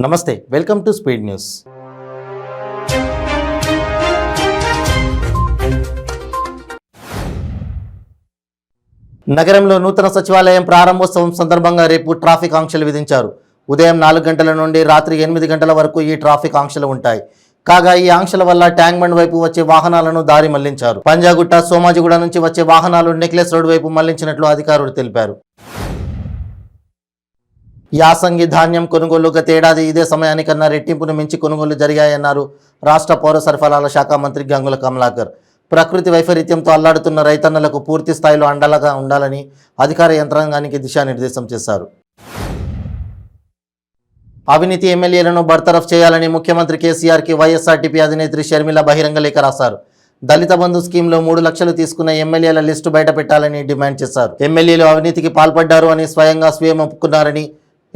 నమస్తే, welcome to speed news. నగరంలో నూతన సచివాలయం ప్రారంభోత్సవం సందర్భంగా రేపు ట్రాఫిక్ ఆంక్షలు విధించారు. ఉదయం 4 గంటల నుండి రాత్రి 8 గంటల వరకు ఈ ట్రాఫిక్ ఆంక్షలు ఉంటాయి. కాగా ఈ ఆంక్షల వల్ల ట్యాంక్ బండ్ వైపు వచ్చే వాహనాలను దారి మళ్లించారు. పంజాగుట్ట, సోమాజిగూడ నుంచి వచ్చే వాహనాలు నెక్లెస్ రోడ్ వైపు మళ్లించినట్లు అధికారులు తెలిపారు. యాసంగి ధాన్యం కొనుగోలు గత ఏడాది ఇదే సమయానికన్నా రెట్టింపును మించి కొనుగోలు జరిగాయన్నారు రాష్ట్ర పౌర సరఫరాల శాఖ మంత్రి గంగుల కమలాకర్. ప్రకృతి వైపరీత్యంతో అల్లాడుతున్న రైతన్నలకు పూర్తి స్థాయిలో అండగా ఉండాలని అధికార యంత్రాంగానికి దిశానిర్దేశం చేశారు. అవినీతి ఎమ్మెల్యేలను బర్తరఫ్ చేయాలని ముఖ్యమంత్రి కేసీఆర్కి వైఎస్ఆర్టీపీ అధినేత్రి షర్మిల బహిరంగ లేఖ రాశారు. దళిత బంధు స్కీమ్లో 3 లక్షలు తీసుకున్న ఎమ్మెల్యేల లిస్టు బయట పెట్టాలని డిమాండ్ చేశారు. ఎమ్మెల్యేలు అవినీతికి పాల్పడ్డారు అని స్వయం ఒప్పుకున్నారని,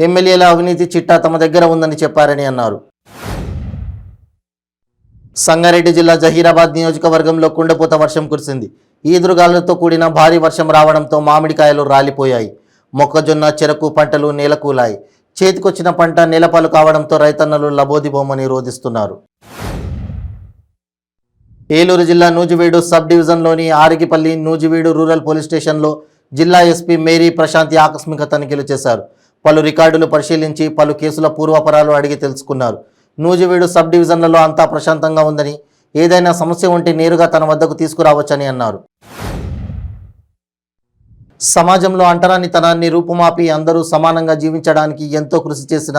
ఎమ్మెల్యేల అవినీతి చిట్టా తమ దగ్గర ఉందని చెప్పారని అన్నారు. సంగారెడ్డి జిల్లా జహీరాబాద్ నియోజకవర్గంలో కుండపోత వర్షం కురిసింది. ఈదురుగాలులతో కూడిన భారీ వర్షం రావడంతో మామిడికాయలు రాలిపోయాయి. మొక్కజొన్న, చెరకు పంటలు నేలకూలాయి. చేతికొచ్చిన పంట నేలపాలు కావడంతో రైతన్నలు లబోదిబోమని రోధిస్తున్నారు. ఏలూరు జిల్లా నూజివీడు సబ్ డివిజన్లోని ఆరిగిపల్లి నూజివీడు రూరల్ పోలీస్ స్టేషన్లో జిల్లా ఎస్పీ మేరీ ప్రశాంతి ఆకస్మిక తనిఖీలు చేశారు. పలు రికార్డులు పరిశీలించి పలు కేసుల పూర్వాపరాలు అడిగి తెలుసుకున్నారు. నూజివీడు సబ్ డివిజన్లలో అంతా ప్రశాంతంగా ఉందని, ఏదైనా సమస్య ఉంటే నేరుగా తన వద్దకు తీసుకురావచ్చని అన్నారు. సమాజంలో అంటరానితనాన్ని రూపుమాపి అందరూ సమానంగా జీవించడానికి ఎంతో కృషి చేసిన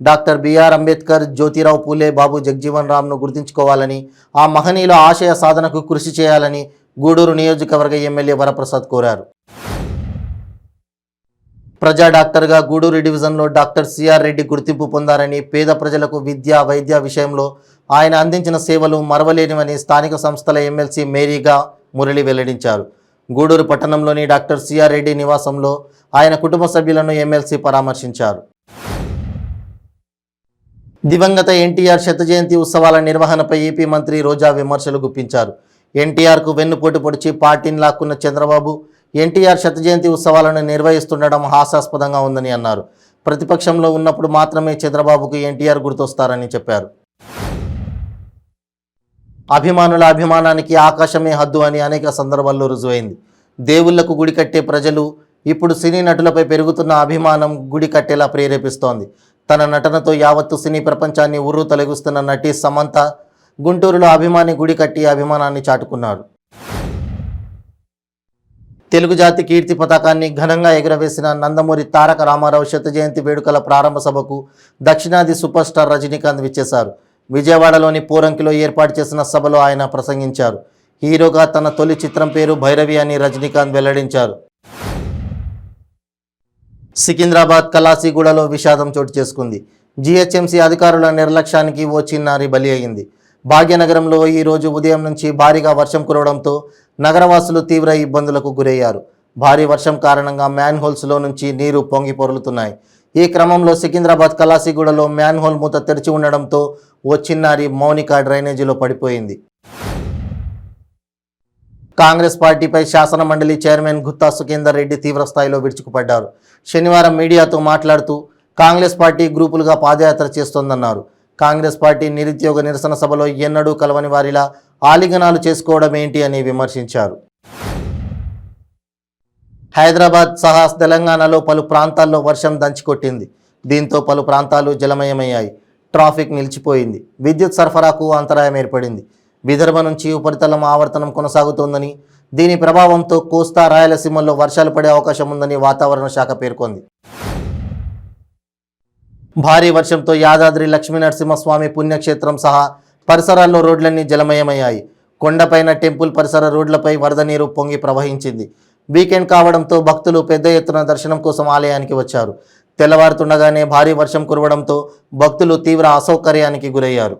డాక్టర్ బిఆర్ అంబేద్కర్, జ్యోతిరావు పూలే, బాబు జగజీవన్ రామ్ను గుర్తుంచుకోవాలని, ఆ మహనీయుల ఆశయ సాధనకు కృషి చేయాలని గూడూరు నియోజకవర్గ ఎమ్మెల్యే వరప్రసాద్ కోరారు. ప్రజా డాక్టర్గా గూడూరు డివిజన్లో డాక్టర్ సిఆర్ రెడ్డి గుర్తింపు పొందారని, పేద ప్రజలకు విద్య, వైద్య విషయంలో ఆయన అందించిన సేవలు మరవలేనివని స్థానిక సంస్థల ఎమ్మెల్సీ మేరీగా మురళి వెల్లడించారు. గూడూరు పట్టణంలోని డాక్టర్ సిఆర్ రెడ్డి నివాసంలో ఆయన కుటుంబ సభ్యులను ఎమ్మెల్సీ పరామర్శించారు. దివంగత ఎన్టీఆర్ శత జయంతి ఉత్సవాల నిర్వహణపై ఏపీ మంత్రి రోజా విమర్శలు గుప్పించారు. ఎన్టీఆర్కు వెన్నుపోటు పొడిచి పార్టీని లాక్కున్న చంద్రబాబు ఎన్టీఆర్ శత జయంతి ఉత్సవాలను నిర్వహిస్తుండడం హాస్యాస్పదంగా ఉందని అన్నారు. ప్రతిపక్షంలో ఉన్నప్పుడు మాత్రమే చంద్రబాబుకు ఎన్టీఆర్ గుర్తొస్తారని చెప్పారు. అభిమానుల అభిమానానికి ఆకాశమే హద్దు అని అనేక సందర్భాల్లో రుజువైంది. దేవుళ్లకు గుడి కట్టే ప్రజలు ఇప్పుడు సినీ నటులపై పెరుగుతున్న అభిమానం గుడి కట్టేలా ప్రేరేపిస్తోంది. తన నటనతో యావత్తు సినీ ప్రపంచాన్ని ఉర్రు తొలగిస్తున్న నటి సమంత గుంటూరులో అభిమాని గుడి కట్టి అభిమానాన్ని చాటుకున్నారు. తెలుగు జాతి కీర్తి పతాకాన్ని ఘనంగా ఎగురవేసిన నందమూరి తారక రామారావు శత జయంతి వేడుకల ప్రారంభ సభకు దక్షిణాది సూపర్ స్టార్ రజనీకాంత్ విచ్చేశారు. విజయవాడలోని పోరంకిలో ఏర్పాటు చేసిన సభలో ఆయన ప్రసంగించారు. హీరోగా తన తొలి చిత్రం పేరు భైరవి అని రజనీకాంత్ వెల్లడించారు. సికింద్రాబాద్ కలాసిగూడలో విషాదం చోటు చేసుకుంది. జీహెచ్ఎంసీ అధికారుల నిర్లక్ష్యానికి ఓ చిన్నారి బలి అయింది. భాగ్యనగరంలో ఈరోజు ఉదయం నుంచి భారీగా వర్షం కురవడంతో నగరవాసులు తీవ్ర ఇబ్బందులకు గురయ్యారు. భారీ వర్షం కారణంగా మ్యాన్హోల్స్లో నుంచి నీరు పొంగి పొర్లుతున్నాయి. ఈ క్రమంలో సికింద్రాబాద్ కలాసిగూడలో మ్యాన్హోల్ మూత తెరిచి ఉండడంతో ఓ చిన్నారి మౌనిక డ్రైనేజీలో పడిపోయింది. కాంగ్రెస్ పార్టీపై శాసన మండలి చైర్మన్ గుత్తా సుఖేందర్ రెడ్డి తీవ్రస్థాయిలో విరుచుకుపడ్డారు. శనివారం మీడియాతో మాట్లాడుతూ కాంగ్రెస్ పార్టీ గ్రూపులుగా పాదయాత్ర చేస్తోందన్నారు. కాంగ్రెస్ పార్టీ నిరుద్యోగ నిరసన సభలో ఎన్నడూ కలవని వారిలా ఆలింగనాలు చేసుకోవడం ఏంటి అని విమర్శించారు. హైదరాబాద్ సహా తెలంగాణలో పలు ప్రాంతాల్లో వర్షం దంచికొట్టింది. దీంతో పలు ప్రాంతాలు జలమయమయ్యాయి. ట్రాఫిక్ నిలిచిపోయింది. విద్యుత్ సరఫరాకు అంతరాయం ఏర్పడింది. విదర్భ నుంచి ఉపరితలం ఆవర్తనం కొనసాగుతోందని, దీని ప్రభావంతో కోస్తా, రాయలసీమల్లో వర్షాలు పడే అవకాశం ఉందని వాతావరణ శాఖ పేర్కొంది. భారీ వర్షంతో యాదాద్రి లక్ష్మీనరసింహస్వామి పుణ్యక్షేత్రం సహా పరిసరాల్లో రోడ్లన్నీ జలమయమయ్యాయి. కొండపైన టెంపుల్ పరిసర రోడ్లపై వరద నీరు పొంగి ప్రవహించింది. వీకెండ్ కావడంతో భక్తులు పెద్ద ఎత్తున దర్శనం కోసం ఆలయానికి వచ్చారు. తెల్లవారుతుండగానే భారీ వర్షం కురవడంతో భక్తులు తీవ్ర అసౌకర్యానికి గురయ్యారు.